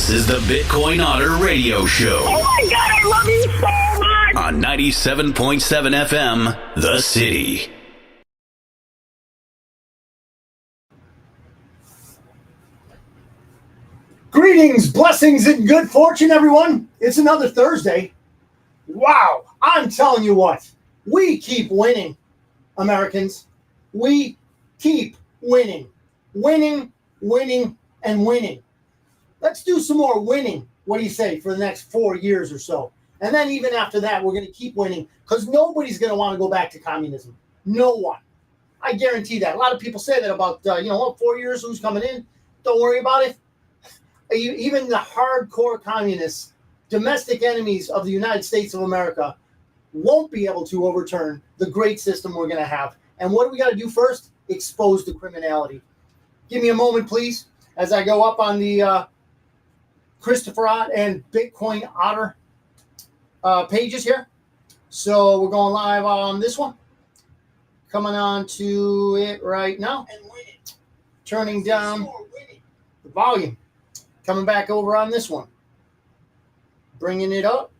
This is the Bitcoin Otter Radio Show. Oh my God, I love you so much! On 97.7 FM, The City. Greetings, blessings, and good fortune, everyone. It's another Thursday. Wow, I'm telling you what, we keep winning, Americans. We keep winning. Winning, winning, and winning. Let's do some more winning, what do you say, for the next 4 years or so. And then even after that, we're going to keep winning because nobody's going to want to go back to communism. No one. I guarantee that. A lot of people say that about, 4 years, who's coming in? Don't worry about it. Even the hardcore communists, domestic enemies of the United States of America, won't be able to overturn the great system we're going to have. And what do we got to do first? Expose the criminality. Give me a moment, please, as I go up on the Christopher Ott and Bitcoin Otter pages here. So we're going live on this one. Coming on to it right now. And winning. Turning down the volume. Coming back over on this one. Bringing it up.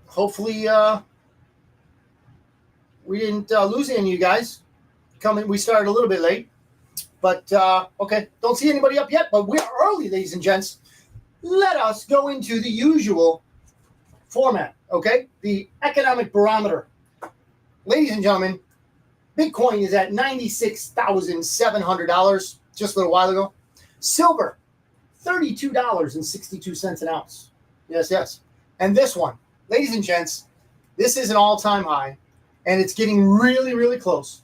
Hopefully we didn't lose any of you guys. We started a little bit late. But, okay, don't see anybody up yet, but we're early, ladies and gents. Let us go into the usual format, okay? The economic barometer. Ladies and gentlemen, Bitcoin is at $96,700 just a little while ago. Silver, $32.62 an ounce. Yes, yes. And this one, ladies and gents, this is an all-time high, and it's getting really, really close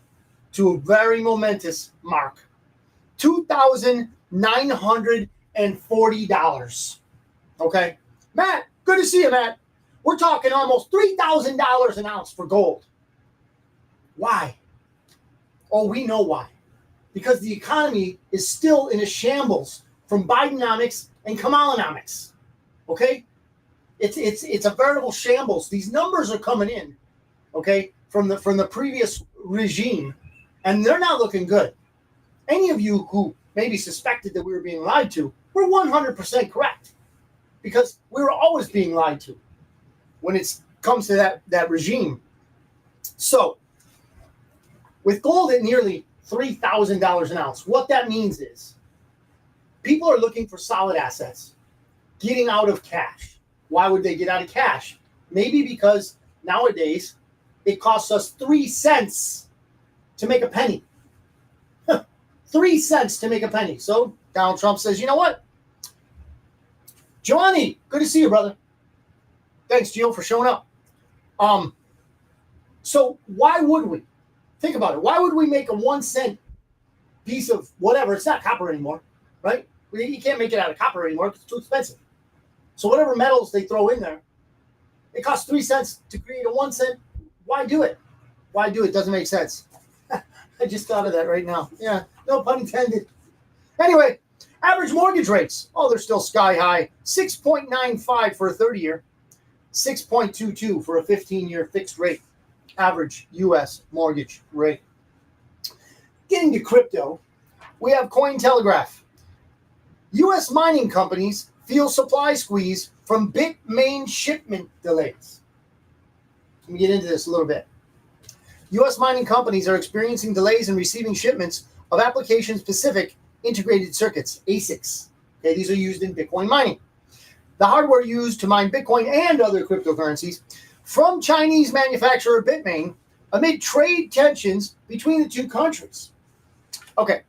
to a very momentous mark. $2,940. Okay. Matt, good to see you, Matt. We're talking almost $3,000 an ounce for gold. Why? Oh, we know why. Because the economy is still in a shambles from Bidenomics and Kamalanomics. Okay? It's a veritable shambles. These numbers are coming in, okay, from the previous regime, and they're not looking good. Any of you who maybe suspected that we were being lied to, we're 100% correct, because we were always being lied to when it comes to that regime. So, with gold at nearly $3,000 an ounce, what that means is people are looking for solid assets, getting out of cash. Why would they get out of cash? Maybe because nowadays it costs us 3 cents to make a penny. 3 cents to make a penny. So Donald Trump says, you know what? Giovanni, good to see you, brother. Thanks, Gio, for showing up. So why would we? Think about it. Why would we make a 1 cent piece of whatever? It's not copper anymore, right? You can't make it out of copper anymore because it's too expensive. So whatever metals they throw in there, it costs 3 cents to create a 1 cent. Why do it? Why do it? Doesn't make sense. I just thought of that right now. Yeah, no pun intended. Anyway, average mortgage rates. Oh, they're still sky high. 6.95 for a 30-year, 6.22 for a 15-year fixed rate. Average U.S. mortgage rate. Getting to crypto, we have Cointelegraph. U.S. mining companies feel supply squeeze from Bitmain shipment delays. Let me get into this a little bit. U.S. mining companies are experiencing delays in receiving shipments of application-specific integrated circuits, ASICs. Okay, these are used in Bitcoin mining. The hardware used to mine Bitcoin and other cryptocurrencies from Chinese manufacturer Bitmain amid trade tensions between the two countries. Okay,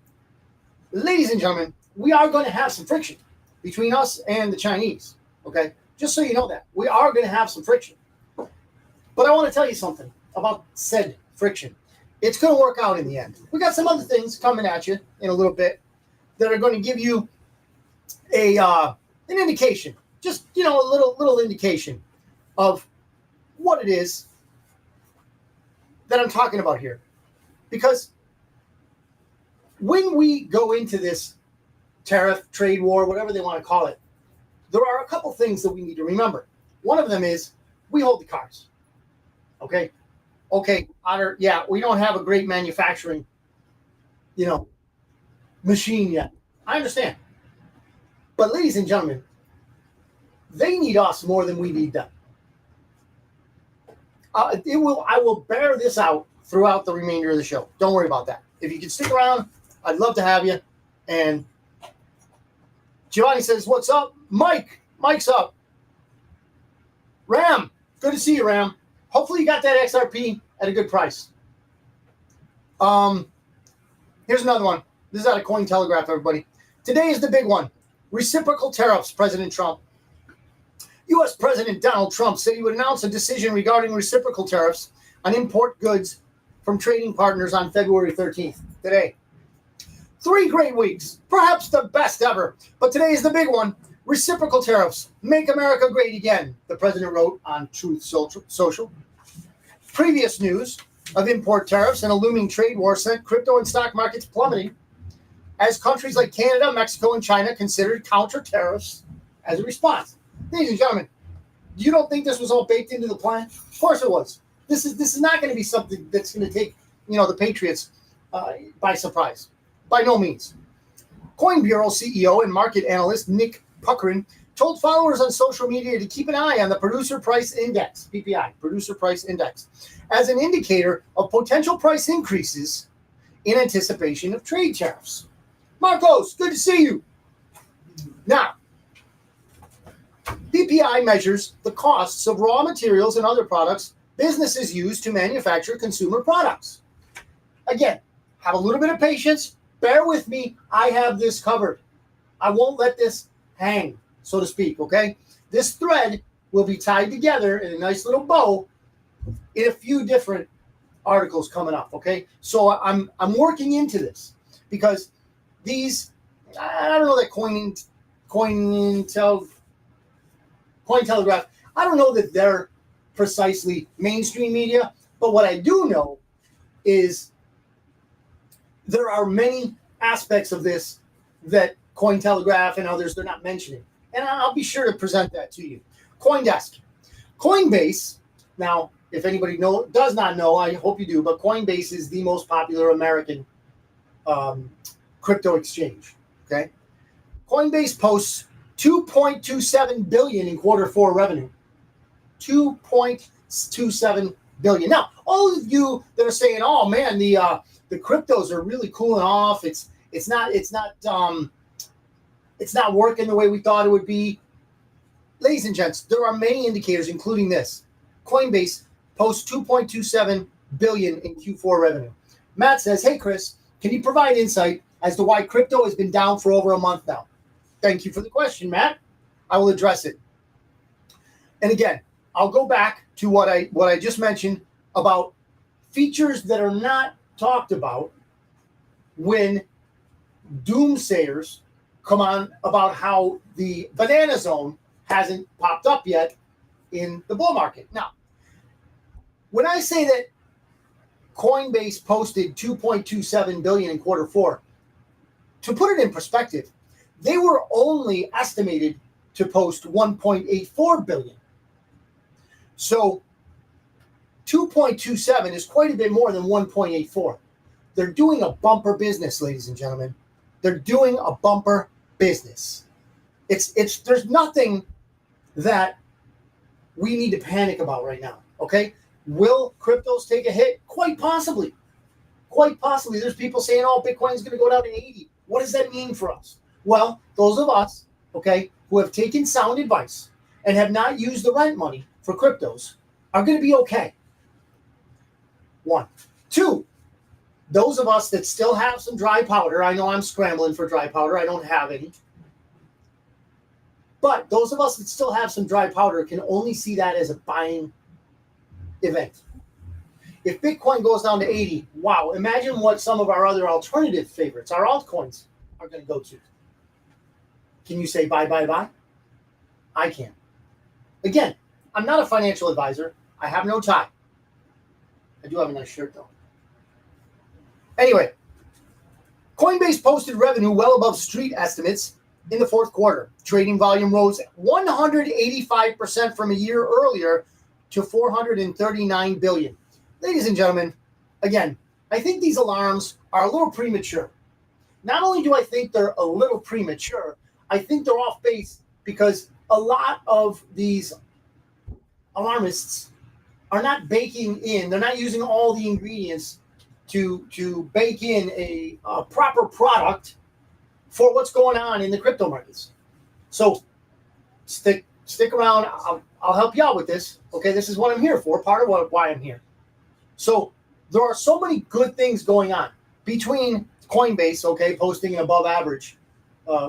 ladies and gentlemen, we are going to have some friction between us and the Chinese. Okay, just so you know that. We are going to have some friction. But I want to tell you something about said friction. It's going to work out in the end. We got some other things coming at you in a little bit that are going to give you an indication, just a little indication of what it is that I'm talking about here. Because when we go into this tariff, trade war, whatever they want to call it, there are a couple things that we need to remember. One of them is we hold the cards. Okay, Otter, yeah, we don't have a great manufacturing, machine yet. I understand. But ladies and gentlemen, they need us more than we need them. I will bear this out throughout the remainder of the show. Don't worry about that. If you can stick around, I'd love to have you. And Giovanni says, what's up? Mike's up. Ram, good to see you, Ram. Hopefully you got that XRP at a good price. Here's another one. This is out of Cointelegraph, everybody. Today is the big one. Reciprocal tariffs, President Trump. U.S. President Donald Trump said he would announce a decision regarding reciprocal tariffs on import goods from trading partners on February 13th, today. 3 great weeks, perhaps the best ever. But today is the big one. Reciprocal tariffs, make America great again, the president wrote on Truth Social. Previous news of import tariffs and a looming trade war sent crypto and stock markets plummeting as countries like Canada, Mexico, and China considered counter tariffs as a response. Ladies and gentlemen, you don't think this was all baked into the plan? Of course it was. This is not going to be something that's going to take the Patriots by surprise. By no means. Coin Bureau CEO and market analyst Nick Puckrin told followers on social media to keep an eye on the Producer Price Index, PPI, Producer Price Index, as an indicator of potential price increases in anticipation of trade tariffs. Marcos, good to see you. Now, PPI measures the costs of raw materials and other products businesses use to manufacture consumer products. Again, have a little bit of patience. Bear with me. I have this covered. I won't let this hang, so to speak, okay? This thread will be tied together in a nice little bow in a few different articles coming up, okay? So I'm working into this because these, I don't know that Cointelegraph, I don't know that they're precisely mainstream media, but what I do know is there are many aspects of this that Cointelegraph and others, they're not mentioning. And I'll be sure to present that to you. CoinDesk. Coinbase, now, if anybody does not know, I hope you do, but Coinbase is the most popular American crypto exchange, okay? Coinbase posts $2.27 billion in Q4 revenue. $2.27 billion. Now, all of you that are saying, "Oh man, the cryptos are really cooling off. It's not working the way we thought it would be." Ladies and gents, there are many indicators, including this. Coinbase posts $2.27 billion in Q4 revenue. Matt says, "Hey Chris, can you provide insight as to why crypto has been down for over a month now?" Thank you for the question, Matt. I will address it. And again, I'll go back to what I just mentioned about features that are not talked about when doomsayers come on about how the banana zone hasn't popped up yet in the bull market. Now, when I say that Coinbase posted $2.27 billion in Q4, to put it in perspective, they were only estimated to post $1.84 billion. So 2.27 is quite a bit more than 1.84. They're doing a bumper business, ladies and gentlemen. They're doing a bumper business. There's nothing that we need to panic about right now, okay? Will cryptos take a hit? Quite possibly. Quite possibly. There's people saying, "Oh, Bitcoin's going to go down to 80. What does that mean for us? Well, those of us, okay, who have taken sound advice and have not used the rent money for cryptos are going to be okay. 1. 2, those of us that still have some dry powder, I know I'm scrambling for dry powder. I don't have any. But those of us that still have some dry powder can only see that as a buying event. If Bitcoin goes down to 80, wow, imagine what some of our other alternative favorites, our altcoins, are going to go to. Can you say buy, buy, buy? I can. Again, I'm not a financial advisor. I have no tie. I do have a nice shirt, though. Anyway, Coinbase posted revenue well above street estimates in the fourth quarter. Trading volume rose 185% from a year earlier to $439 billion. Ladies and gentlemen, again, I think these alarms are a little premature. Not only do I think they're a little premature, I think they're off base because a lot of these alarmists are not baking in. They're not using all the ingredients to bake in a proper product for what's going on in the crypto markets. So stick around. I'll help you out with this. Okay, this is what I'm here for. Part of why I'm here. So there are so many good things going on between Coinbase, okay, posting an above average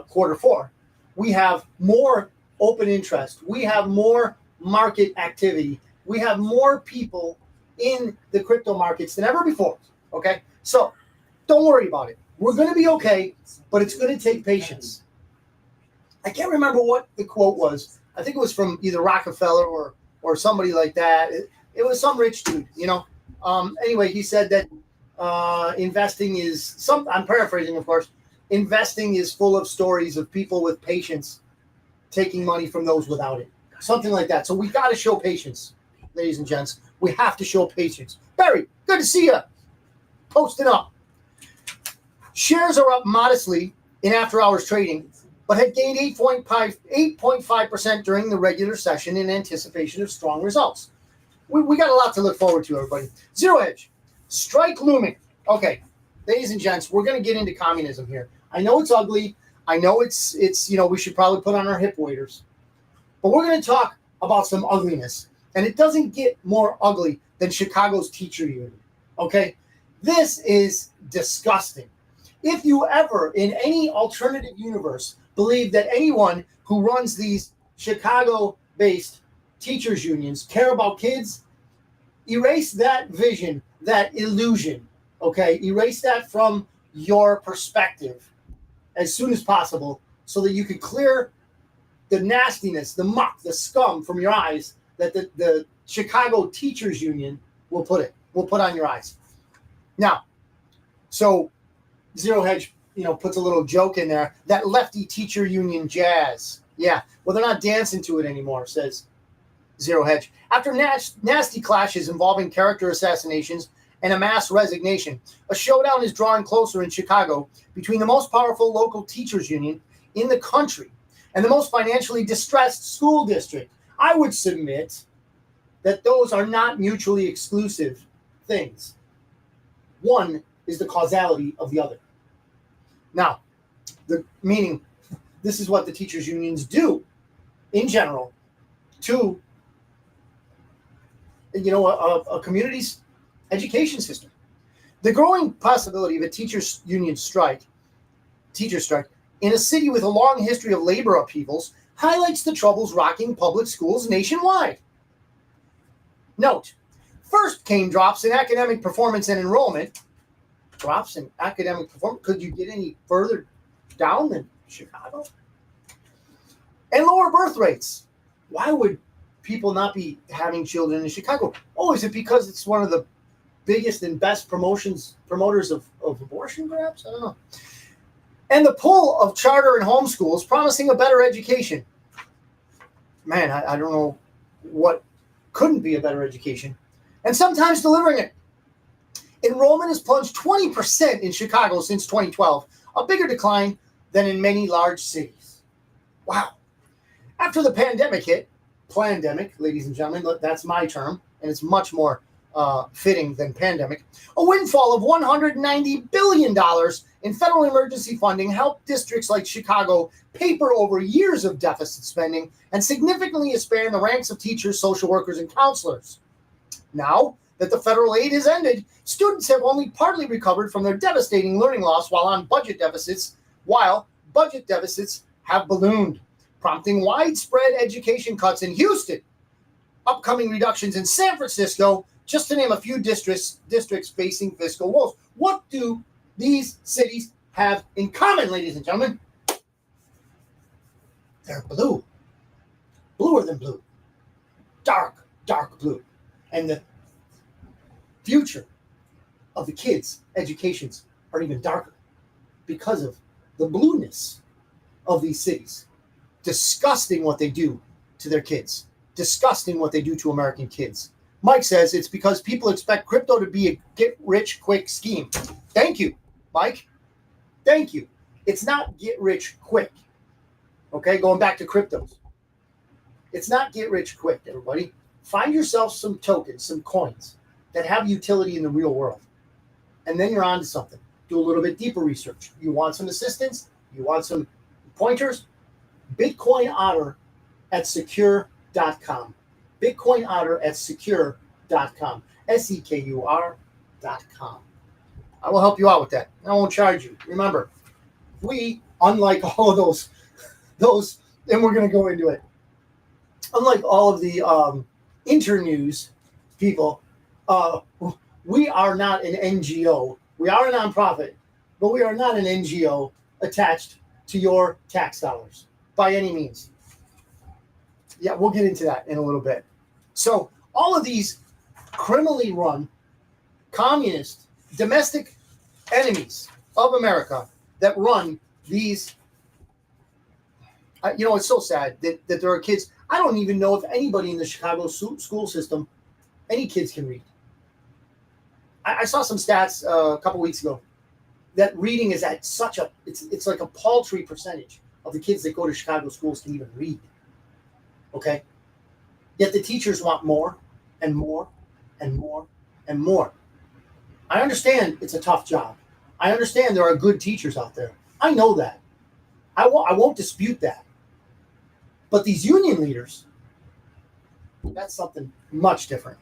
quarter four. We have more open interest. We have more market activity. We have more people in the crypto markets than ever before. Okay, so don't worry about it. We're going to be okay, but it's going to take patience. I can't remember what the quote was. I think it was from either Rockefeller or somebody like that. It was some rich dude, you know. Anyway, he said that investing is I'm paraphrasing, of course. Investing is full of stories of people with patience taking money from those without it. Something like that. So we got to show patience, ladies and gents. We have to show patience. Barry, good to see you. Posting up. Shares are up modestly in after-hours trading, but had gained 8.5% during the regular session in anticipation of strong results. We got a lot to look forward to, everybody. Zero Hedge. Strike looming. Okay, ladies and gents, we're going to get into communism here. I know it's ugly. I know it's we should probably put on our hip waders. But we're going to talk about some ugliness. And it doesn't get more ugly than Chicago's teacher union. Okay? This is disgusting. If you ever, in any alternative universe, believe that anyone who runs these Chicago-based teachers unions care about kids, erase that vision, that illusion, okay? Erase that from your perspective as soon as possible so that you can clear the nastiness, the muck, the scum from your eyes that the Chicago Teachers Union will put on your eyes. Now, so Zero Hedge, puts a little joke in there. That lefty teacher union jazz. Yeah, well, they're not dancing to it anymore, says Zero Hedge. After nasty clashes involving character assassinations and a mass resignation, a showdown is drawing closer in Chicago between the most powerful local teachers union in the country and the most financially distressed school district. I would submit that those are not mutually exclusive things. One is the causality of the other. Now, meaning this is what the teachers unions do in general to a community's education system. The growing possibility of a teachers union strike in a city with a long history of labor upheavals highlights the troubles rocking public schools nationwide. Note, first came drops in academic performance and enrollment. Drops in academic performance. Could you get any further down than Chicago? And lower birth rates. Why would people not be having children in Chicago? Oh, is it because it's one of the biggest and best promoters of abortion, perhaps? I don't know. And the pull of charter and homeschools promising a better education. Man, I don't know what couldn't be a better education. And sometimes delivering it. Enrollment has plunged 20% in Chicago since 2012, a bigger decline than in many large cities. Wow. After the pandemic hit, plandemic, ladies and gentlemen, that's my term, and it's much more fitting than pandemic, a windfall of $190 billion in federal emergency funding helped districts like Chicago paper over years of deficit spending and significantly expand the ranks of teachers, social workers, and counselors. Now that the federal aid has ended, students have only partly recovered from their devastating learning loss while budget deficits have ballooned, prompting widespread education cuts in Houston, upcoming reductions in San Francisco, just to name a few districts facing fiscal woes. What do these cities have in common, ladies and gentlemen? They're blue. Bluer than blue. Dark, dark blue. And the future of the kids' educations are even darker because of the blueness of these cities. Disgusting what they do to their kids. Disgusting what they do to American kids. Mike says it's because people expect crypto to be a get-rich-quick scheme. Thank you, Mike. Thank you. It's not get-rich-quick. Okay, going back to cryptos. It's not get rich quick, everybody. Find yourself some tokens, some coins that have utility in the real world. And then you're on to something. Do a little bit deeper research. You want some assistance? You want some pointers? Bitcoin Otter at secure.com. Bitcoin Otter at secure.com. SEKUR.com. I will help you out with that. I won't charge you. Remember, we, unlike all of those, and we're going to go into it, unlike all of the internews people, we are not an NGO. We are a nonprofit, but we are not an NGO attached to your tax dollars by any means. Yeah, we'll get into that in a little bit. So all of these criminally run, communist, domestic enemies of America that run these, it's so sad that there are kids. I don't even know if anybody in the Chicago school system, any kids can read. I saw some stats a couple weeks ago that reading is at such a, it's like a paltry percentage of the kids that go to Chicago schools can even read. Okay? Yet the teachers want more and more and more and more. I understand it's a tough job. I understand there are good teachers out there. I know that. I won't dispute that. But these union leaders, that's something much different.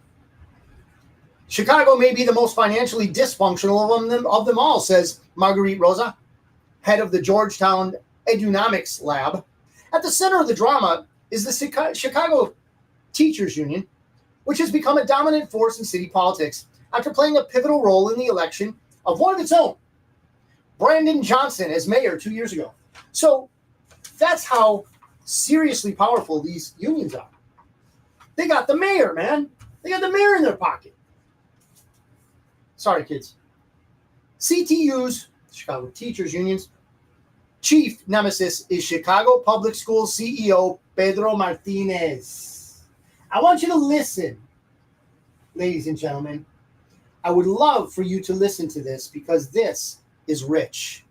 Chicago may be the most financially dysfunctional of them all, says Marguerite Rosa, head of the Georgetown Edunomics Lab. At the center of the drama is the Chicago Teachers Union, which has become a dominant force in city politics after playing a pivotal role in the election of one of its own, Brandon Johnson, as mayor 2 years ago. So that's how seriously powerful these unions are. They got the mayor, man. They got the mayor in their pocket. Sorry, kids. CTU's, Chicago Teachers Union's, chief nemesis is Chicago Public Schools CEO Pedro Martinez. I want you to listen, ladies and gentlemen. I would love for you to listen to this because this is rich.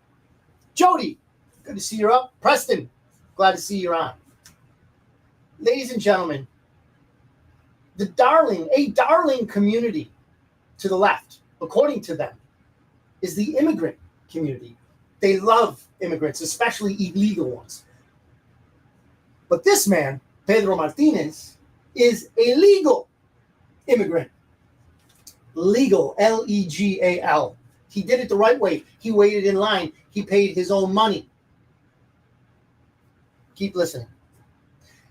Jody, good to see you're up. Preston, glad to see you're on. Ladies and gentlemen, a darling community to the left, according to them, is the immigrant community. They love immigrants, especially illegal ones. But this man, Pedro Martinez, is a legal immigrant. Legal, Legal. He did it the right way. He waited in line. He paid his own money. Keep listening.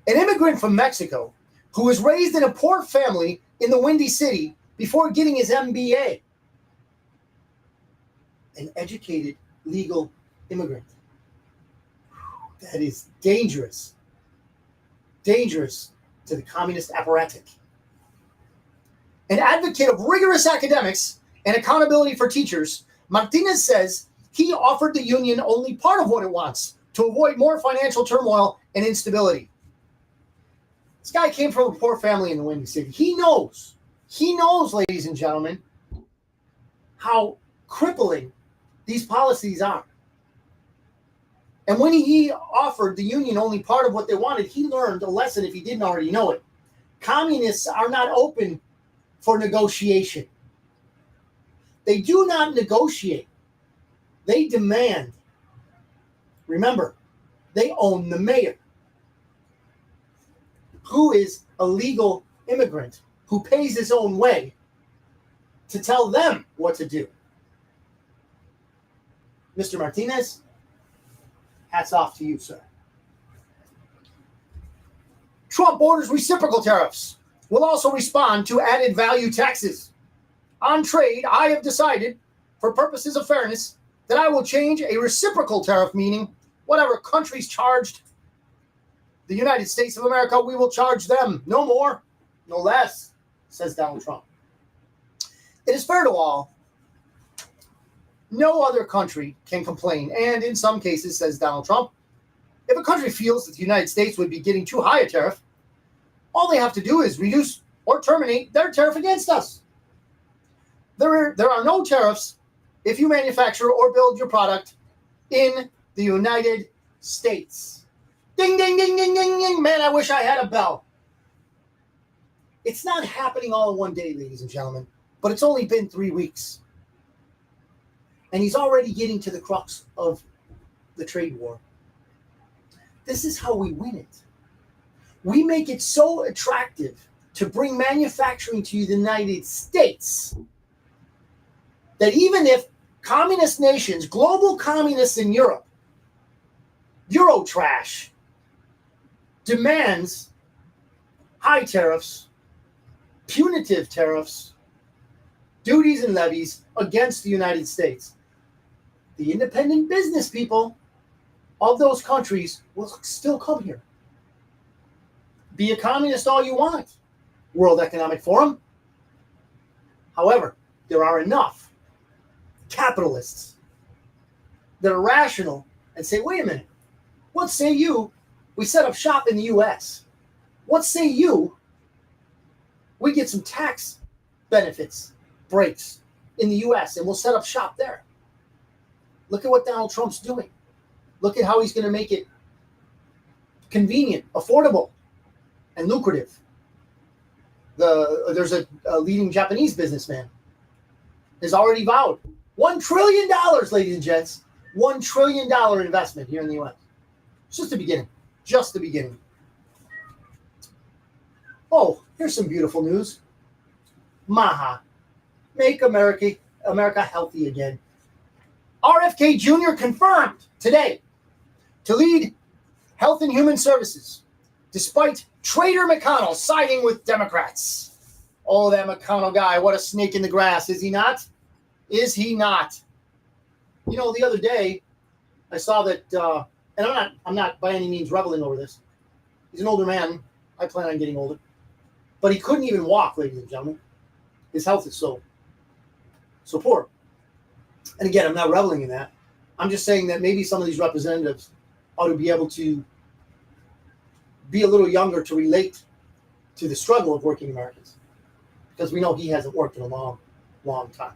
An immigrant from Mexico who was raised in a poor family in the Windy City before getting his MBA. An educated, legal immigrant. That is dangerous. Dangerous to the communist apparatus. An advocate of rigorous academics and accountability for teachers, Martinez says he offered the union only part of what it wants to avoid more financial turmoil and instability. This guy came from a poor family in the Windy City. He knows, ladies and gentlemen, how crippling these policies are. And when he offered the union only part of what they wanted, he learned a lesson if he didn't already know it. Communists are not open for negotiation. They do not negotiate. They demand. Remember, they own the mayor, who is a legal immigrant who pays his own way to tell them what to do. Mr. Martinez, hats off to you, sir. Trump orders reciprocal tariffs. Will also respond to added value taxes. On trade, I have decided, for purposes of fairness, that I will change a reciprocal tariff, meaning whatever countries charged the United States of America, we will charge them. No more, no less, says Donald Trump. It is fair to all. No other country can complain, and in some cases, says Donald Trump, if a country feels that the United States would be getting too high a tariff, all they have to do is reduce or terminate their tariff against us. There are no tariffs if you manufacture or build your product in the United States. Ding, ding, ding, ding, ding, ding. Man, I wish I had a bell. It's not happening all in one day, ladies and gentlemen, but it's only been 3 weeks. And he's already getting to the crux of the trade war. This is how we win it. We make it so attractive to bring manufacturing to the United States that even if communist nations, global communists in Europe, Eurotrash, demands high tariffs, punitive tariffs, duties and levies against the United States, the independent business people of those countries will still come here. Be a communist all you want, World Economic Forum. However, there are enough capitalists that are rational and say, wait a minute, what say you we set up shop in the U.S.? What say you we get some tax benefits, breaks in the U.S., and we'll set up shop there? Look at what Donald Trump's doing. Look at how he's going to make it convenient, affordable, and lucrative. There's a leading Japanese businessman has already vowed $1 trillion, ladies and gents, $1 trillion investment here in the U.S. It's just the beginning. Just the beginning. Oh, here's some beautiful news. Maha. Make America healthy again. RFK Jr. confirmed today to lead Health and Human Services, despite Trader McConnell siding with Democrats. Oh, that McConnell guy, what a snake in the grass. Is he not? Is he not? You know, the other day, I saw that, and I'm not by any means reveling over this. He's an older man. I plan on getting older. But he couldn't even walk, ladies and gentlemen. His health is so poor. And again, I'm not reveling in that. I'm just saying that maybe some of these representatives ought to be able to be a little younger to relate to the struggle of working Americans, because we know he hasn't worked in a long, long time.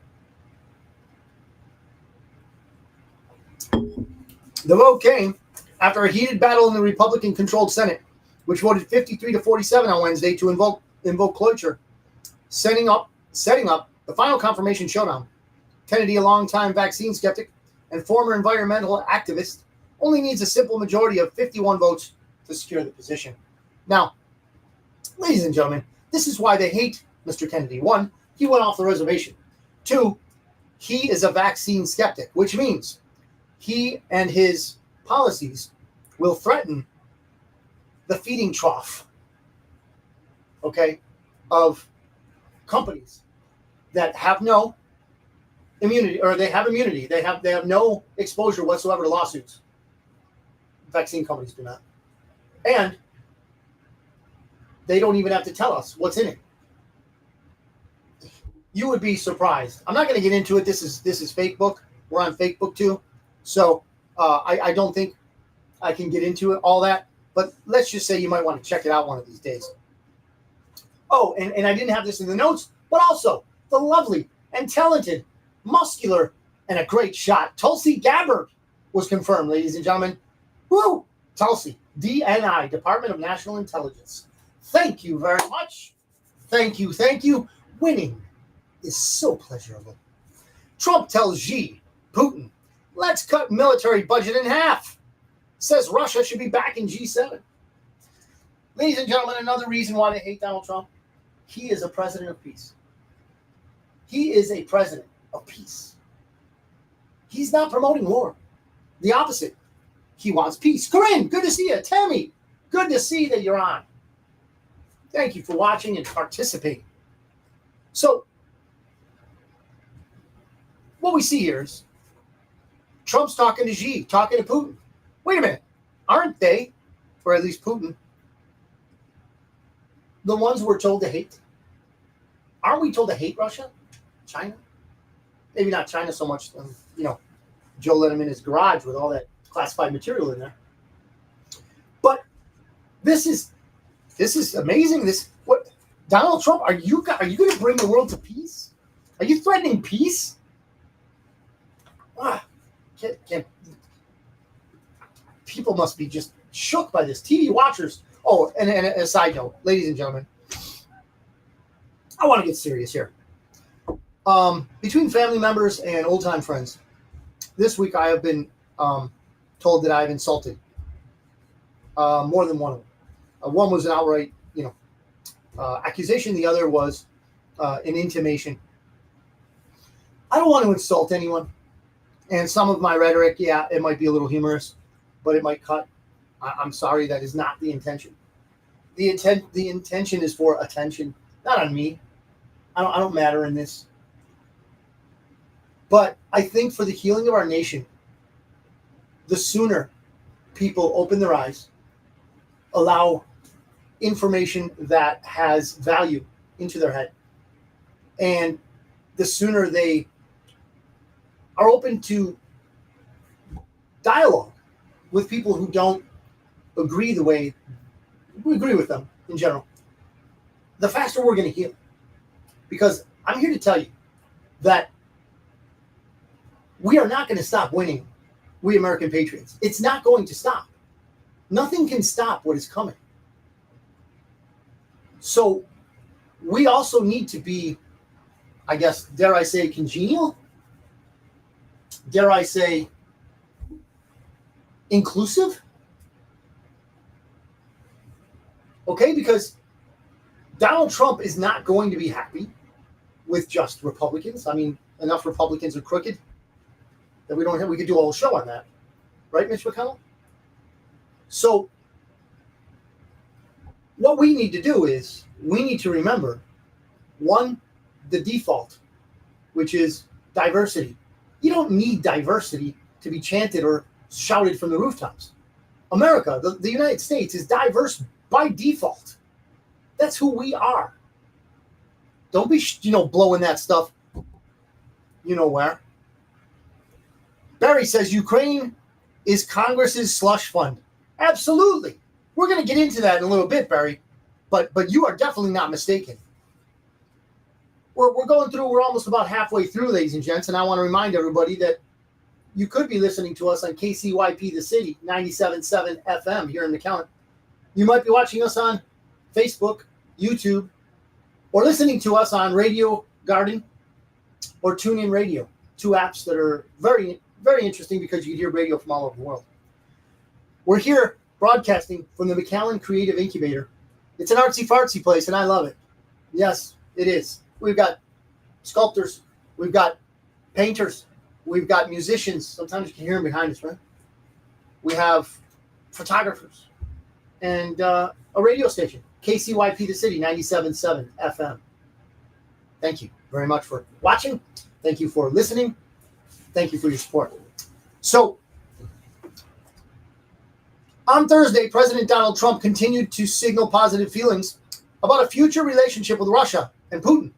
The vote came after a heated battle in the Republican-controlled Senate, which voted 53 to 47 on Wednesday to invoke cloture, setting up the final confirmation showdown. Kennedy, a longtime vaccine skeptic and former environmental activist, only needs a simple majority of 51 votes to secure the position. Now, ladies and gentlemen, this is why they hate Mr. Kennedy. One, he went off the reservation. Two, he is a vaccine skeptic, which means he and his policies will threaten the feeding trough, of companies that have no immunity, or they have immunity. They have no exposure whatsoever to lawsuits. Vaccine companies do not. And they don't even have to tell us what's in it. You would be surprised. I'm not going to get into it. This is Facebook. We're on Facebook too. So I don't think I can get into it, all that. But let's just say you might want to check it out one of these days. Oh, and I didn't have this in the notes, but also the lovely and talented, muscular, and a great shot, Tulsi Gabbard, was confirmed, ladies and gentlemen. Woo! Tulsi, DNI, Department of National Intelligence. Thank you very much. Thank you. Winning is so pleasurable. Trump tells Xi, Putin, let's cut military budget in half. Says Russia should be back in G7. Ladies and gentlemen, another reason why they hate Donald Trump, he is a president of peace. He is a president of peace. He's not promoting war. The opposite. He wants peace. Corinne, good to see you. Tammy, good to see that you're on. Thank you for watching and participating. So, what we see here is Trump's talking to Xi, talking to Putin. Wait a minute. Aren't they, or at least Putin, the ones we're told to hate? Aren't we told to hate Russia? China? Maybe not China so much. Joe let him in his garage with all that classified material in there. But this is amazing. What Donald Trump? Are you going to bring the world to peace? Are you threatening peace? Can't, people must be just shook by this. TV watchers. Oh, and a side note, ladies and gentlemen, I want to get serious here. Between family members and old-time friends, this week I have been told that I've insulted more than one of them. One was an outright, accusation. The other was an intimation. I don't want to insult anyone. And some of my rhetoric, yeah, it might be a little humorous, but it might cut. I'm sorry, that is not the intention. The intention is for attention, not on me. I don't matter in this. But I think for the healing of our nation, the sooner people open their eyes, allow information that has value into their head, and the sooner they are open to dialogue with people who don't agree the way we agree with them in general, the faster we're going to heal. Because I'm here to tell you that we are not going to stop winning, we American patriots. It's not going to stop. Nothing can stop what is coming. So we also need to be, I guess, dare I say, congenial? Dare I say, inclusive? Okay, because Donald Trump is not going to be happy with just Republicans. I mean, enough Republicans are crooked that we could do a whole show on that. Right, Mitch McConnell? So what we need to do is we need to remember, one, the default, which is diversity. You don't need diversity to be chanted or shouted from the rooftops. America, the United States, is diverse by default. That's who we are. Don't be, blowing that stuff, where. Barry says Ukraine is Congress's slush fund. Absolutely. We're going to get into that in a little bit, Barry. But you are definitely not mistaken. We're almost about halfway through, ladies and gents, and I want to remind everybody that you could be listening to us on KCYP The City, 97.7 FM here in McAllen. You might be watching us on Facebook, YouTube, or listening to us on Radio Garden or TuneIn Radio, two apps that are very, very interesting because you can hear radio from all over the world. We're here broadcasting from the McAllen Creative Incubator. It's an artsy-fartsy place, and I love it. Yes, it is. We've got sculptors. We've got painters. We've got musicians. Sometimes you can hear them behind us, right? We have photographers and a radio station, KCYP The City, 97.7 FM. Thank you very much for watching. Thank you for listening. Thank you for your support. So, on Thursday, President Donald Trump continued to signal positive feelings about a future relationship with Russia and Putin,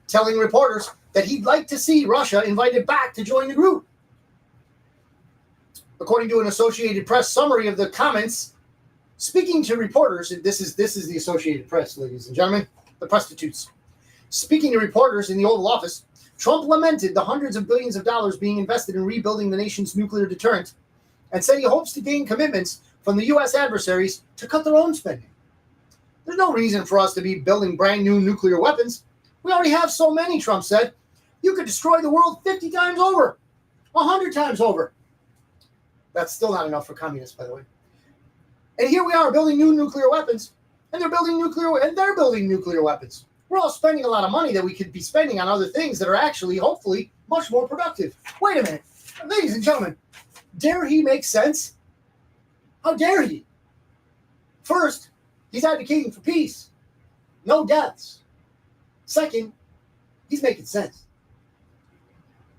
telling reporters that he'd like to see Russia invited back to join the group. According to an Associated Press summary of the comments, speaking to reporters, and this is the Associated Press, ladies and gentlemen, the prostitutes. Speaking to reporters in the Oval Office, Trump lamented the hundreds of billions of dollars being invested in rebuilding the nation's nuclear deterrent and said he hopes to gain commitments from the U.S. adversaries to cut their own spending. There's no reason for us to be building brand new nuclear weapons. We already have so many, Trump said. You could destroy the world 50 times over, 100 times over. That's still not enough for communists, by the way. And here we are building new nuclear weapons, and they're building nuclear weapons. We're all spending a lot of money that we could be spending on other things that are actually, hopefully, much more productive. Wait a minute. Ladies and gentlemen, dare he make sense? How dare he? First, he's advocating for peace. No deaths. Second, he's making sense.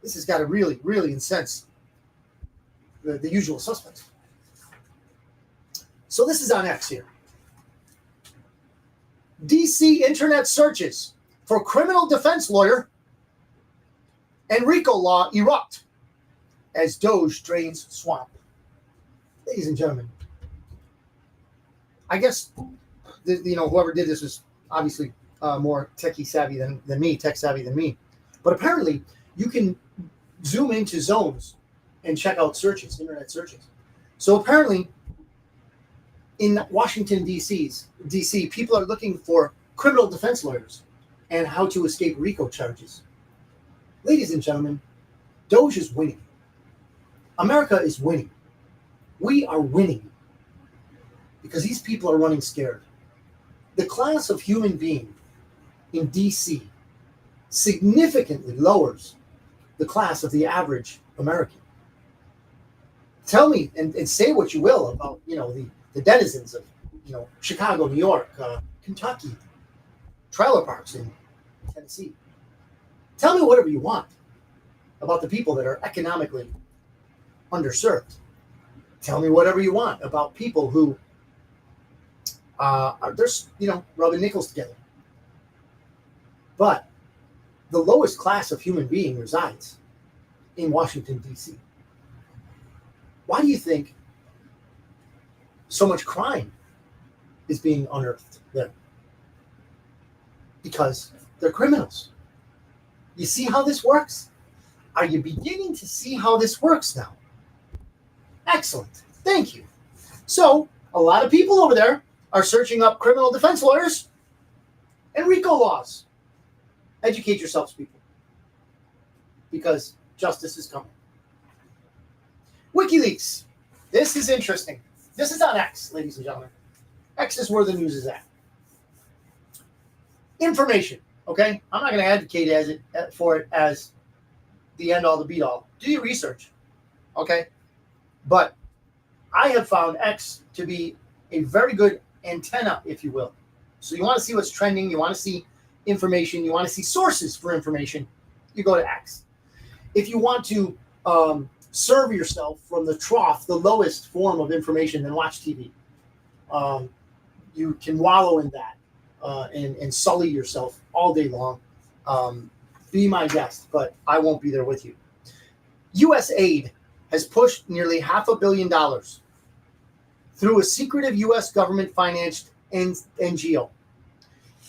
This has got to really, really incense the usual suspects. So this is on X here. DC internet searches for criminal defense lawyer and RICO law erupt as Doge drains swamp. Ladies and gentlemen, I guess whoever did this was obviously more tech savvy than me. But apparently, you can zoom into zones and check out searches, internet searches. So apparently, In Washington, D.C., people are looking for criminal defense lawyers and how to escape RICO charges. Ladies and gentlemen, Doge is winning. America is winning. We are winning because these people are running scared. The class of human being in D.C. significantly lowers the class of the average American. Tell me and say what you will about, the denizens of, Chicago, New York, Kentucky, trailer parks in Tennessee. Tell me whatever you want about the people that are economically underserved. Tell me whatever you want about people who are just, rubbing nickels together. But the lowest class of human being resides in Washington, D.C. Why do you think so much crime is being unearthed there? Because they're criminals. You see how this works? Are you beginning to see how this works now? Excellent. Thank you. So, a lot of people over there are searching up criminal defense lawyers and RICO laws. Educate yourselves, people, because justice is coming. WikiLeaks. This is interesting. This is on X, ladies and gentlemen. X is where the news is at. Information, okay? I'm not going to advocate for it as the end all, the beat all. Do your research, okay? But I have found X to be a very good antenna, if you will. So you want to see what's trending, you want to see information, you want to see sources for information, you go to X. If you want to serve yourself from the trough, the lowest form of information, then watch TV. You can wallow in that and sully yourself all day long. Be my guest, but I won't be there with you. U.S. aid has pushed nearly $500 million through a secretive U.S. government-financed NGO.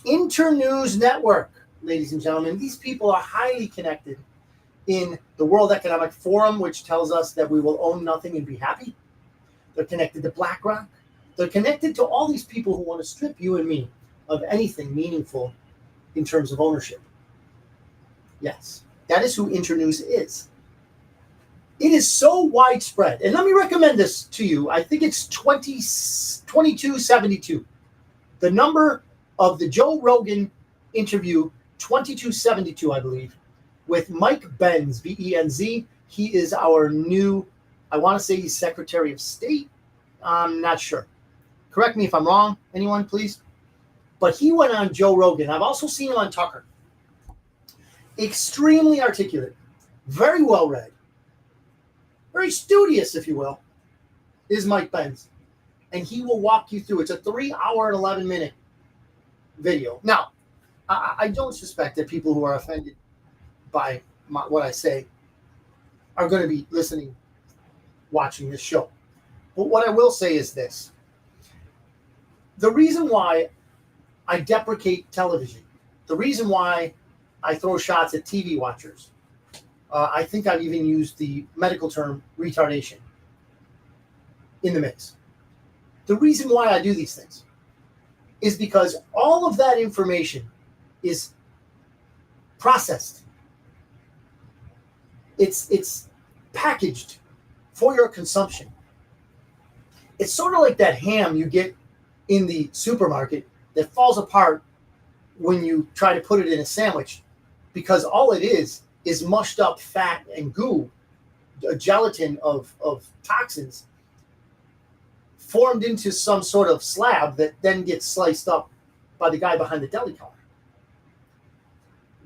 Internews Network, ladies and gentlemen, these people are highly connected in the World Economic Forum, which tells us that we will own nothing and be happy. They're connected to BlackRock. They're connected to all these people who want to strip you and me of anything meaningful in terms of ownership. Yes, that is who Internews is. It is so widespread. And let me recommend this to you. I think it's 2272. The number of the Joe Rogan interview, 2272, I believe, with Mike Benz, B-E-N-Z. He is our new, I want to say he's Secretary of State. I'm not sure. Correct me if I'm wrong, anyone, please. But he went on Joe Rogan. I've also seen him on Tucker. Extremely articulate, very well read, very studious, if you will, is Mike Benz. And he will walk you through. It's a 3-hour and 11-minute video. Now, I don't suspect that people who are offended by what I say are going to be listening, watching this show. But what I will say is this. The reason why I deprecate television, the reason why I throw shots at TV watchers, I think I've even used the medical term retardation in the mix. The reason why I do these things is because all of that information is processed. It's packaged for your consumption. It's sort of like that ham you get in the supermarket that falls apart when you try to put it in a sandwich, because all it is mushed up fat and goo, a gelatin of toxins formed into some sort of slab that then gets sliced up by the guy behind the deli counter.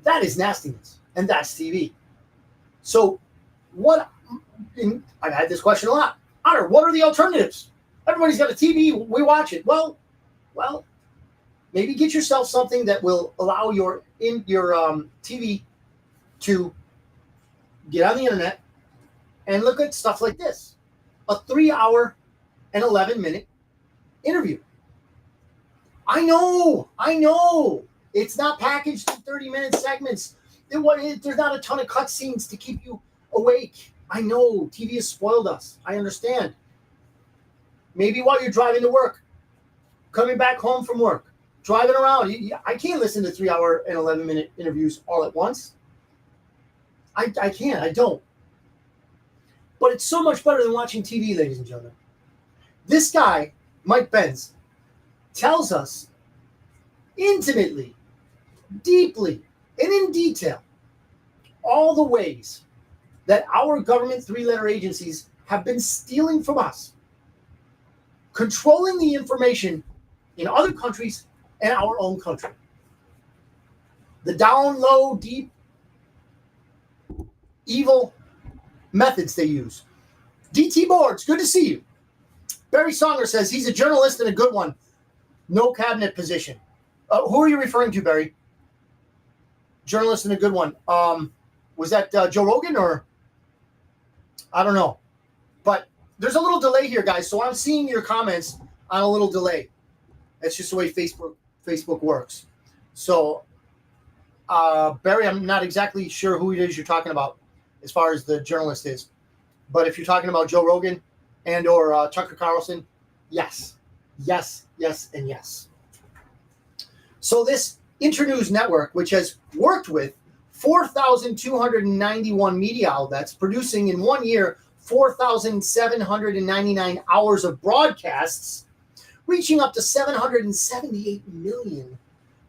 That is nastiness, and that's TV. So I've had this question a lot. Otter, what are the alternatives? Everybody's got a TV, we watch it. Well, maybe get yourself something that will allow your TV to get on the internet and look at stuff like this. A 3-hour and 11-minute interview. I know. It's not packaged in 30-minute segments. There's not a ton of cutscenes to keep you awake. I know. TV has spoiled us. I understand. Maybe while you're driving to work, coming back home from work, driving around. I can't listen to 3-hour and 11-minute interviews all at once. I can't. I don't. But it's so much better than watching TV, ladies and gentlemen. This guy, Mike Benz, tells us intimately, deeply, and in detail all the ways that our government 3-letter agencies have been stealing from us, controlling the information in other countries and our own country. The down, low, deep, evil methods they use. DT Boards, good to see you. Barry Songer says he's a journalist and a good one. No cabinet position. Who are you referring to, Barry? Journalist and a good one. Was that Joe Rogan or? I don't know. But there's a little delay here, guys. So I'm seeing your comments on a little delay. That's just the way Facebook works. So, Barry, I'm not exactly sure who it is you're talking about as far as the journalist is. But if you're talking about Joe Rogan and or Tucker Carlson, yes, and yes. So this Internews Network, which has worked with 4,291 media outlets, producing in 1 year 4,799 hours of broadcasts, reaching up to 778 million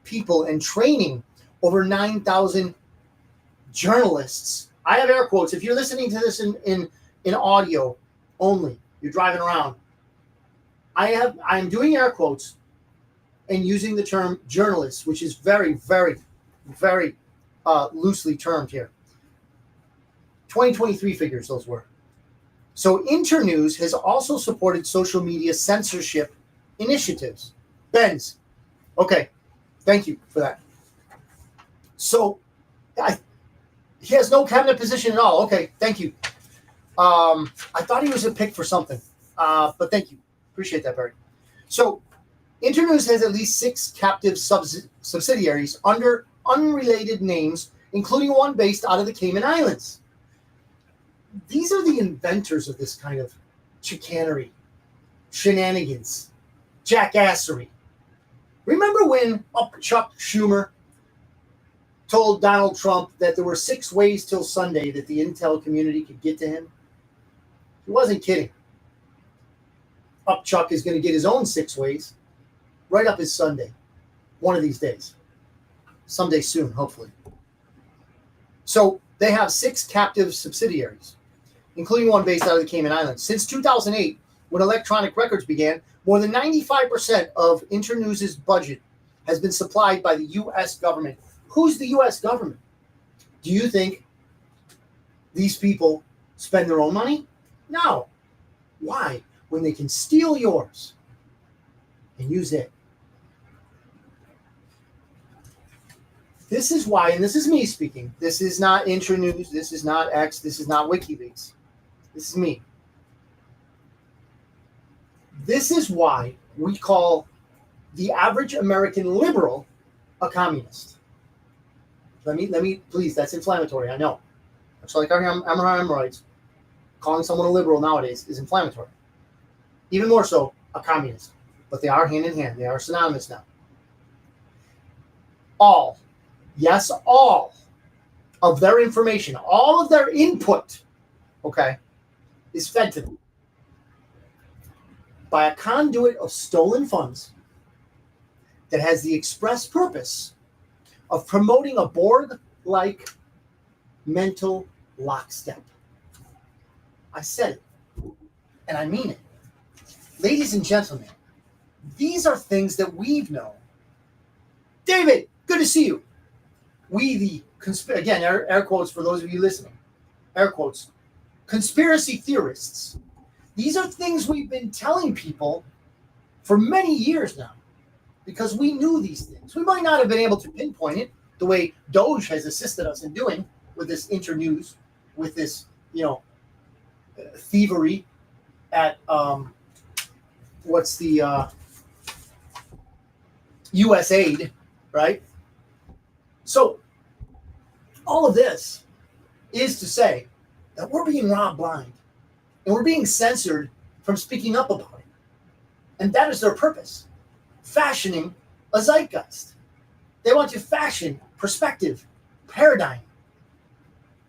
people and training over 9,000 journalists. I have air quotes. If you're listening to this in audio only, you're driving around, I'm doing air quotes and using the term journalists, which is very, very, very loosely termed here. 2023 figures, those were. So Internews has also supported social media censorship initiatives. Benz. Okay. Thank you for that. So he has no cabinet position at all. Okay. Thank you. I thought he was a pick for something. But thank you. Appreciate that, Barry. So Internews has at least 6 captive subsidiaries under unrelated names, including one based out of the Cayman Islands. These are the inventors of this kind of chicanery, shenanigans, jackassery. Remember when Chuck Schumer told Donald Trump that there were 6 ways till Sunday that the intel community could get to him? He wasn't kidding. Chuck is going to get his own 6 ways right up his Sunday, one of these days. Someday soon, hopefully. So they have 6 captive subsidiaries, including one based out of the Cayman Islands. Since 2008, when electronic records began, more than 95% of Internews' budget has been supplied by the U.S. government. Who's the U.S. government? Do you think these people spend their own money? No. Why? When they can steal yours and use it. This is why, and this is me speaking. This is not Internews. This is not X. This is not WikiLeaks. This is me. This is why we call the average American liberal a communist. Let me, please, that's inflammatory, I know. It's like hemorrhoids. Calling someone a liberal nowadays is inflammatory. Even more so, a communist. But they are hand in hand. They are synonymous now. All of their information, all of their input, okay, is fed to them by a conduit of stolen funds that has the express purpose of promoting a Borg-like mental lockstep. I said it, and I mean it. Ladies and gentlemen, these are things that we've known. David, good to see you. We, the again, air quotes for those of you listening, air quotes, conspiracy theorists. These are things we've been telling people for many years now because we knew these things. We might not have been able to pinpoint it the way Doge has assisted us in doing with this Internews, with this, thievery at, what's the USAID, right? So all of this is to say that we're being robbed blind and we're being censored from speaking up about it. And that is their purpose, fashioning a zeitgeist. They want to fashion perspective, paradigm.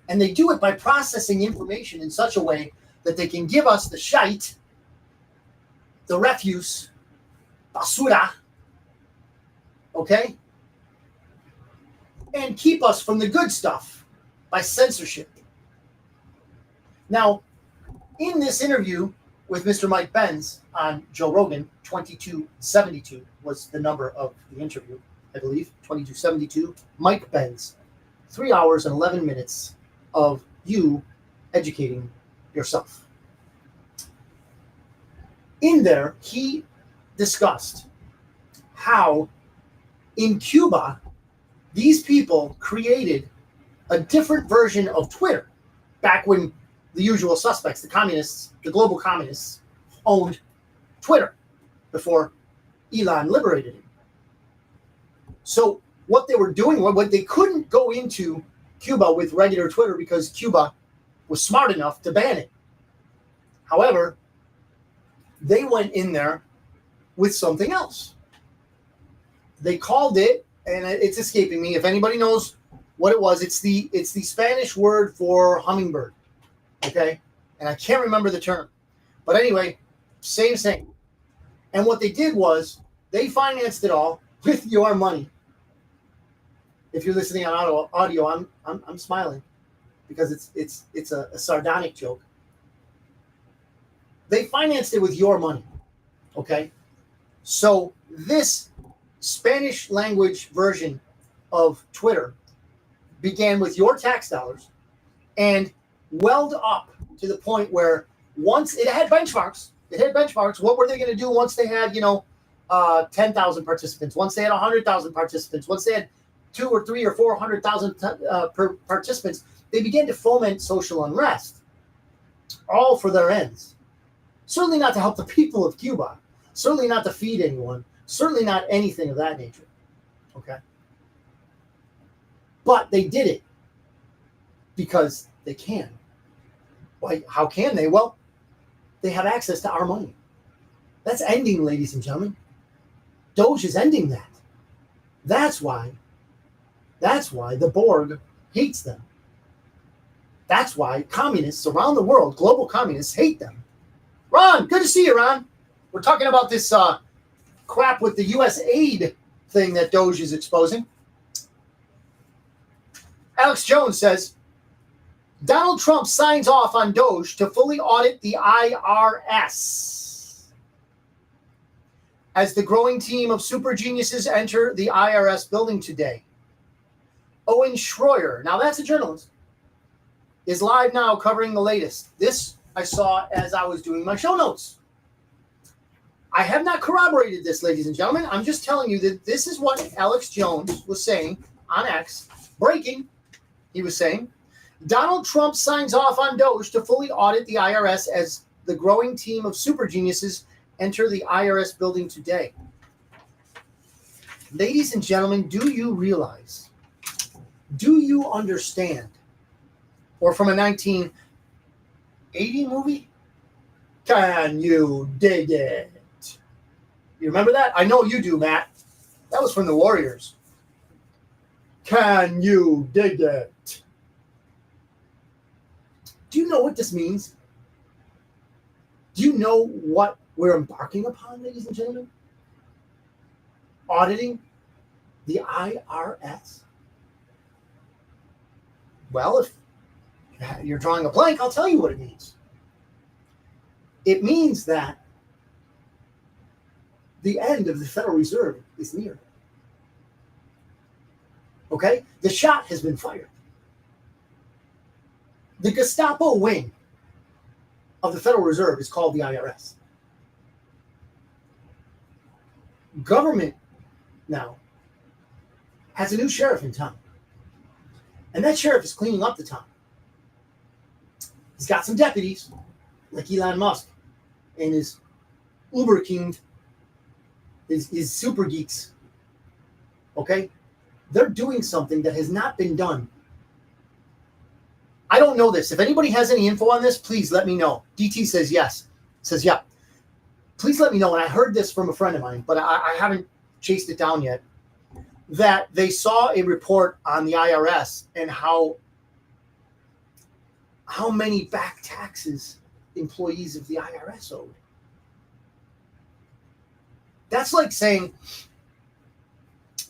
And they do it by processing information in such a way that they can give us the shite, the refuse, basura, okay? And keep us from the good stuff by censorship. Now, in this interview with Mr. Mike Benz on Joe Rogan, 2272 was the number of the interview, I believe, 2272. Mike Benz, 3 hours and 11 minutes of you educating yourself. In there, he discussed how in Cuba, these people created a different version of Twitter back when the usual suspects, the communists, the global communists, owned Twitter before Elon liberated it. So what they were doing, what they couldn't go into Cuba with regular Twitter because Cuba was smart enough to ban it. However, they went in there with something else. They called it, and it's escaping me. If anybody knows what it was, it's the Spanish word for hummingbird. Okay? And I can't remember the term. But anyway, same thing. And what they did was they financed it all with your money. If you're listening on audio, I'm smiling because it's a sardonic joke. They financed it with your money. Okay? So this Spanish language version of Twitter began with your tax dollars and welled up to the point where once it had benchmarks, what were they going to do once they had, 10,000 participants, once they had 100,000 participants, once they had 2 or 3 or 400,000 participants, they began to foment social unrest, all for their ends. Certainly not to help the people of Cuba, certainly not to feed anyone, certainly not anything of that nature, okay? But they did it because they can. Why? How can they? Well, they have access to our money. That's ending, ladies and gentlemen. Doge is ending that. That's why the Borg hates them. That's why communists around the world, global communists, hate them. Ron, good to see you, Ron. We're talking about this crap with the U.S. aid thing that Doge is exposing. Alex Jones says, Donald Trump signs off on Doge to fully audit the IRS. As the growing team of super geniuses enter the IRS building today. Owen Schroyer, now that's a journalist, is live now covering the latest. This I saw as I was doing my show notes. I have not corroborated this, ladies and gentlemen. I'm just telling you that this is what Alex Jones was saying on X. Breaking, he was saying, Donald Trump signs off on Doge to fully audit the IRS as the growing team of super geniuses enter the IRS building today. Ladies and gentlemen, do you realize, do you understand, or from a 1980 movie, can you dig it? You remember that? I know you do, Matt. That was from the Warriors. Can you dig it? Do you know what this means? Do you know what we're embarking upon, ladies and gentlemen? Auditing the IRS? Well, if you're drawing a blank, I'll tell you what it means. It means that the end of the Federal Reserve is near. Okay? The shot has been fired. The Gestapo wing of the Federal Reserve is called the IRS. Government now has a new sheriff in town. And that sheriff is cleaning up the town. He's got some deputies, like Elon Musk and his Uber King, his super geeks. Okay? They're doing something that has not been done. I don't know this. If anybody has any info on this, please let me know. DT says yes. Says yeah. please let me know, and I heard this from a friend of mine, but I haven't chased it down yet, that they saw a report on the IRS and how many back taxes employees of the IRS owed. That's like saying,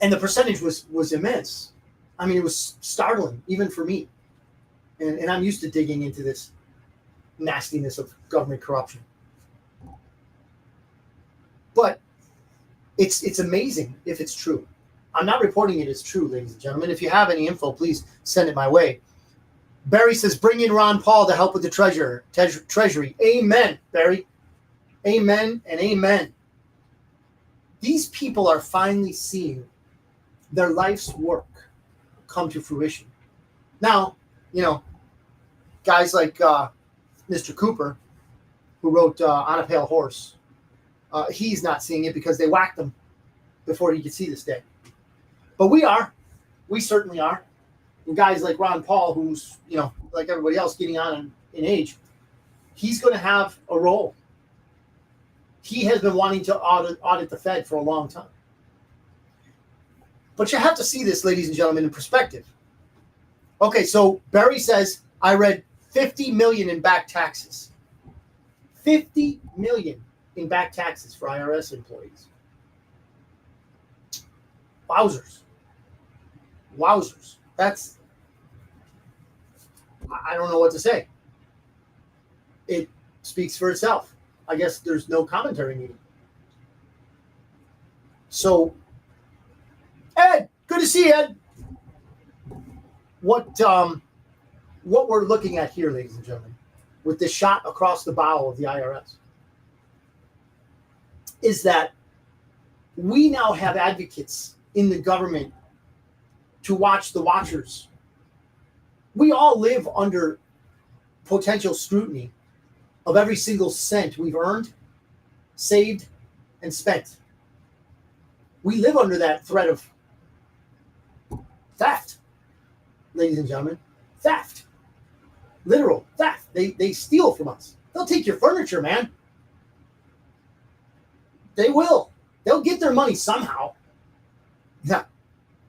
and the percentage was immense. I mean, it was startling, even for me. And I'm used to digging into this nastiness of government corruption. But it's amazing if it's true. I'm not reporting it as true, ladies and gentlemen. If you have any info, please send it my way. Barry says, bring in Ron Paul to help with the treasury. Amen, Barry. Amen and amen. These people are finally seeing their life's work come to fruition. Now, guys like Mr. Cooper, who wrote On a Pale Horse, he's not seeing it because they whacked him before he could see this day. But we are. We certainly are. And guys like Ron Paul, who's, like everybody else getting on in age, he's going to have a role. He has been wanting to audit the Fed for a long time. But you have to see this, ladies and gentlemen, in perspective. Okay, so Barry says, I read 50 million in back taxes. 50 million in back taxes for IRS employees. Wowzers. That's, I don't know what to say. It speaks for itself. I guess there's no commentary needed. So, Ed, good to see you, Ed. What we're looking at here, ladies and gentlemen, with this shot across the bow of the IRS, is that we now have advocates in the government to watch the watchers. We all live under potential scrutiny of every single cent we've earned, saved, and spent. We live under that threat of theft, ladies and gentlemen. Theft. Literal theft. They steal from us. They'll take your furniture, man. They will. They'll get their money somehow. Yeah.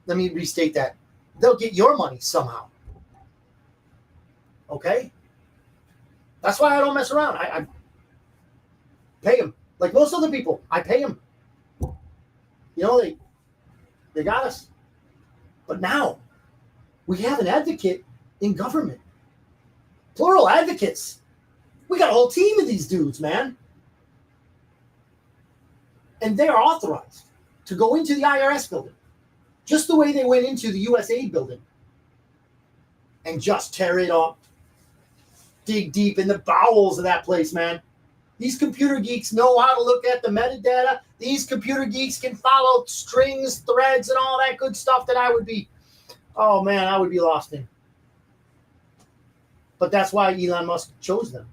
Let me restate that. They'll get your money somehow. Okay? That's why I don't mess around. I pay them. Like most other people, I pay them. They got us. But now, we have an advocate in government. Plural advocates. We got a whole team of these dudes, man. And they are authorized to go into the IRS building, just the way they went into the USAID building, and just tear it up. Dig deep in the bowels of that place, man. These computer geeks know how to look at the metadata. These computer geeks can follow strings, threads, and all that good stuff that I would be lost in. But that's why Elon Musk chose them.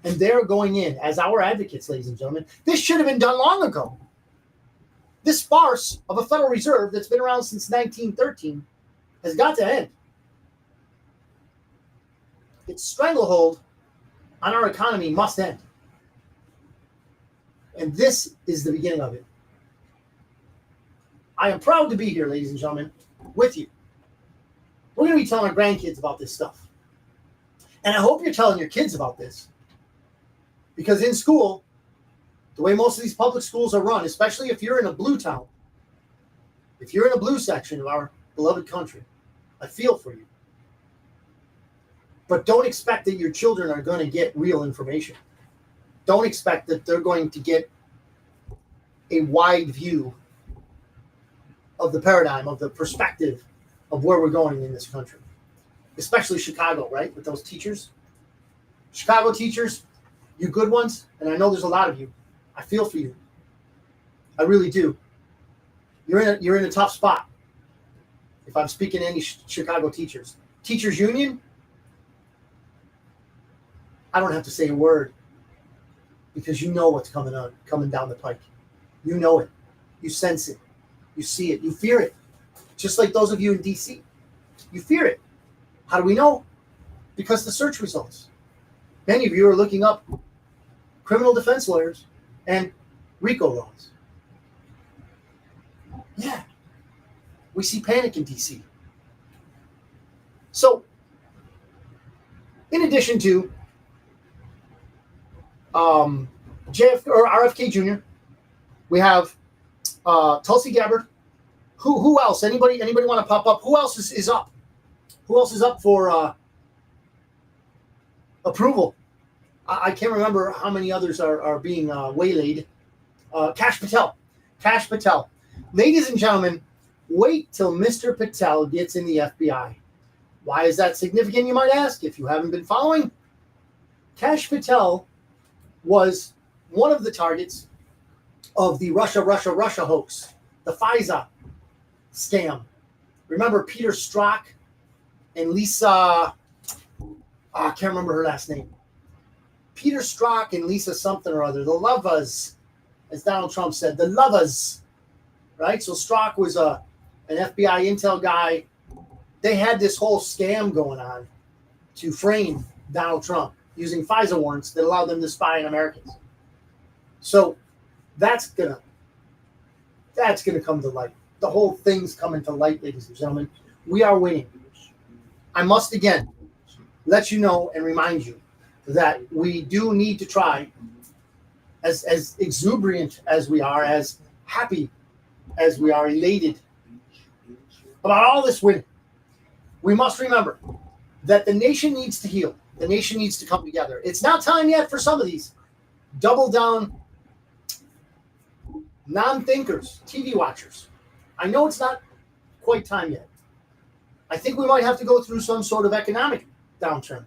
And they're going in as our advocates, ladies and gentlemen. This should have been done long ago. This farce of a Federal Reserve that's been around since 1913 has got to end. Its stranglehold on our economy must end. And this is the beginning of it. I am proud to be here, ladies and gentlemen, with you. We're going to be telling our grandkids about this stuff. And I hope you're telling your kids about this. Because in school, the way most of these public schools are run, especially if you're in a blue town, if you're in a blue section of our beloved country, I feel for you. But don't expect that your children are going to get real information. Don't expect that they're going to get a wide view of the paradigm, of the perspective of where we're going in this country. Especially Chicago, right? With those teachers. Chicago teachers, you good ones, and I know there's a lot of you. I feel for you. I really do. You're in a tough spot. If I'm speaking to any Chicago teachers. Teachers union, I don't have to say a word because you know what's coming down the pike. You know it. You sense it. You see it. You fear it. Just like those of you in D.C. You fear it. How do we know? Because the search results. Many of you are looking up criminal defense lawyers, and RICO laws. Yeah. We see panic in D.C. So, in addition to RFK Jr., we have Tulsi Gabbard. Who else? Anybody want to pop up? Who else is up? Who else is up for approval? I can't remember how many others are being waylaid. Kash Patel. Kash Patel. Ladies and gentlemen, wait till Mr. Patel gets in the FBI. Why is that significant, you might ask, if you haven't been following? Kash Patel was one of the targets of the Russia hoax, the FISA scam. Remember Peter Strzok and Lisa, I can't remember her last name. Peter Strzok and Lisa something or other, the lovers, as Donald Trump said, the lovers, right? So Strzok was an FBI intel guy. They had this whole scam going on to frame Donald Trump using FISA warrants that allowed them to spy on Americans. So that's gonna come to light. The whole thing's coming to light, ladies and gentlemen. We are winning. I must again let you know and remind you that we do need to try, as exuberant as we are, as happy as we are, elated about all this winning. We must remember that the nation needs to heal. The nation needs to come together. It's not time yet for some of these double down non-thinkers, TV watchers. I know it's not quite time yet. I think we might have to go through some sort of economic downturn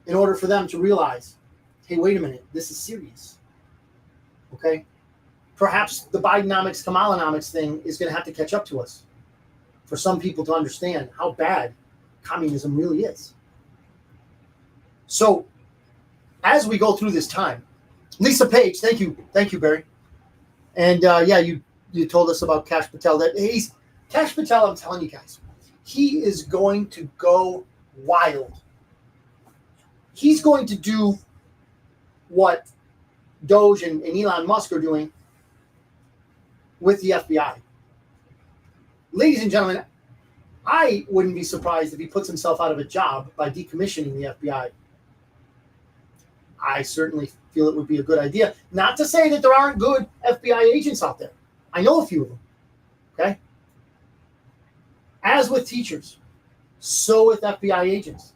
in order for them to realize, hey, wait a minute, this is serious. Okay? Perhaps the Bidenomics, Kamalanomics thing is going to have to catch up to us for some people to understand how bad communism really is. So, as we go through this time, Lisa Page, thank you, Barry. And you told us about Kash Patel. Kash Patel, I'm telling you guys, he is going to go wild. He's going to do what Doge and Elon Musk are doing with the FBI. Ladies and gentlemen, I wouldn't be surprised if he puts himself out of a job by decommissioning the FBI. I certainly feel it would be a good idea. Not to say that there aren't good FBI agents out there. I know a few of them. Okay? As with teachers, so with FBI agents.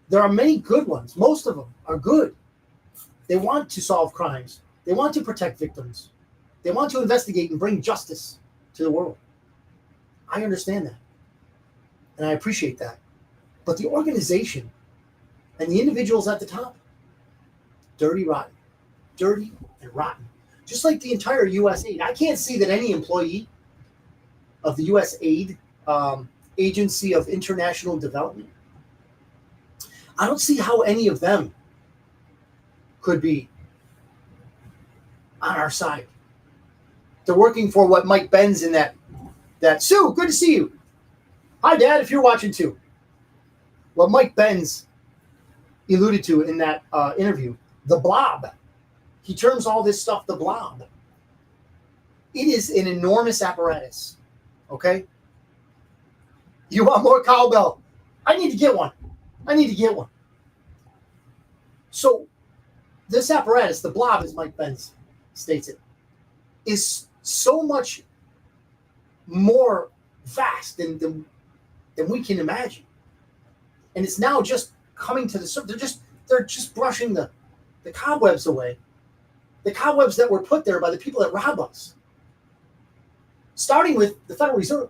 There are many good ones. Most of them are good. They want to solve crimes. They want to protect victims. They want to investigate and bring justice to the world. I understand that. And I appreciate that. But the organization and the individuals at the top, dirty, rotten. Dirty and rotten. Just like the entire USAID. I can't see that any employee of the USAID, Agency of International Development, I don't see how any of them could be on our side. They're working for what Mike Benz in that Sue, good to see you. Hi, Dad, if you're watching too. What Mike Benz alluded to in that interview, the blob. He terms all this stuff the blob. It is an enormous apparatus. Okay? You want more cowbell? I need to get one. So, this apparatus, the blob, as Mike Benz states it, is so much more vast than we can imagine. And it's now just coming to the surface. They're just brushing the cobwebs away. The cobwebs that were put there by the people that rob us. Starting with the Federal Reserve.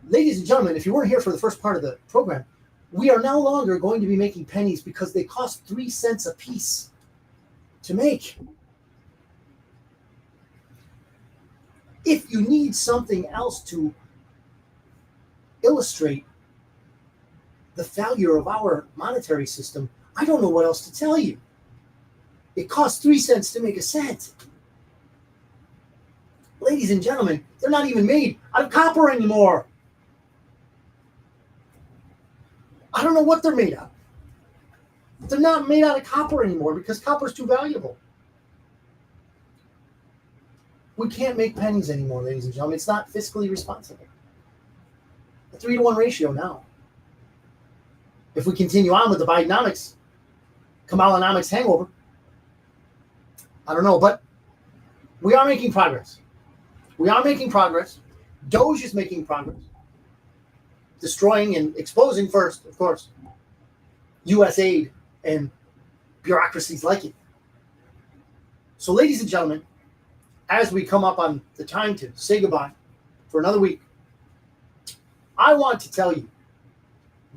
Ladies and gentlemen, if you weren't here for the first part of the program, we are no longer going to be making pennies because they cost 3 cents a piece to make. If you need something else to illustrate the failure of our monetary system, I don't know what else to tell you. It costs 3 cents to make a cent. Ladies and gentlemen, they're not even made out of copper anymore. I don't know what they're made of. They're not made out of copper anymore because copper is too valuable. We can't make pennies anymore, ladies and gentlemen. It's not fiscally responsible. A 3-to-1 ratio now. If we continue on with the Bidenomics, Kamalanomics hangover, I don't know, but we are making progress. We are making progress. Doge is making progress. Destroying and exposing first, of course, U.S. aid and bureaucracies like it. So, ladies and gentlemen, as we come up on the time to say goodbye for another week, I want to tell you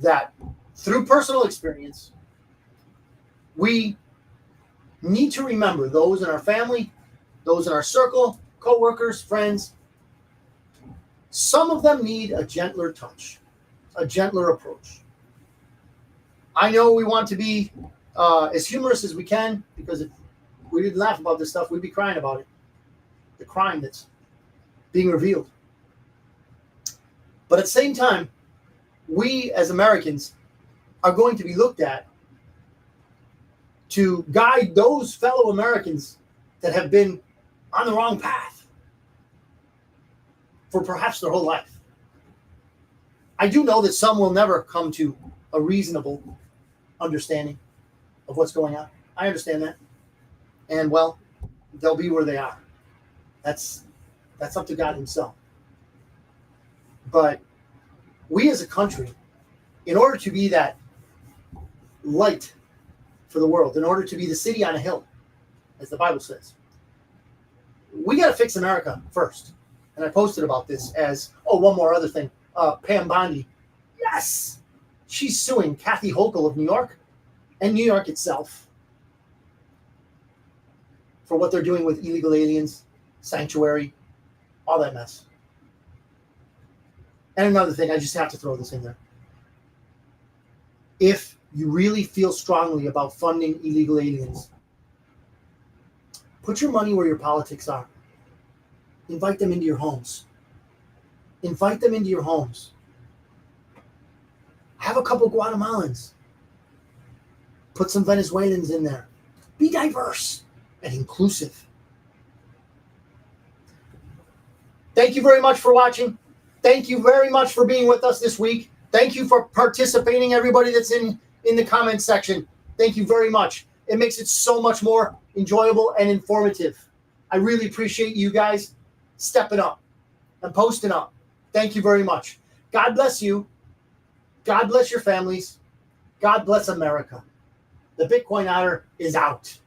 that through personal experience, we need to remember those in our family, those in our circle, co-workers, friends. Some of them need a gentler touch, a gentler approach. I know we want to be as humorous as we can, because if we didn't laugh about this stuff, we'd be crying about it. The crime that's being revealed. But at the same time, we as Americans are going to be looked at to guide those fellow Americans that have been on the wrong path for perhaps their whole life. I do know that some will never come to a reasonable understanding of what's going on. I understand that. And, well, they'll be where they are. That's up to God himself. But we as a country, in order to be that light for the world, in order to be the city on a hill, as the Bible says, we got to fix America first. And I posted about this as, one more other thing. Pam Bondi, yes, she's suing Kathy Hochul of New York and New York itself for what they're doing with illegal aliens, sanctuary, all that mess. And another thing, I just have to throw this in there. If you really feel strongly about funding illegal aliens, put your money where your politics are. Invite them into your homes. Invite them into your homes. Have a couple Guatemalans. Put some Venezuelans in there. Be diverse and inclusive. Thank you very much for watching. Thank you very much for being with us this week. Thank you for participating, everybody that's in the comments section. Thank you very much. It makes it so much more enjoyable and informative. I really appreciate you guys stepping up and posting up. Thank you very much. God bless you. God bless your families. God bless America. The Bitcoin Otter is out.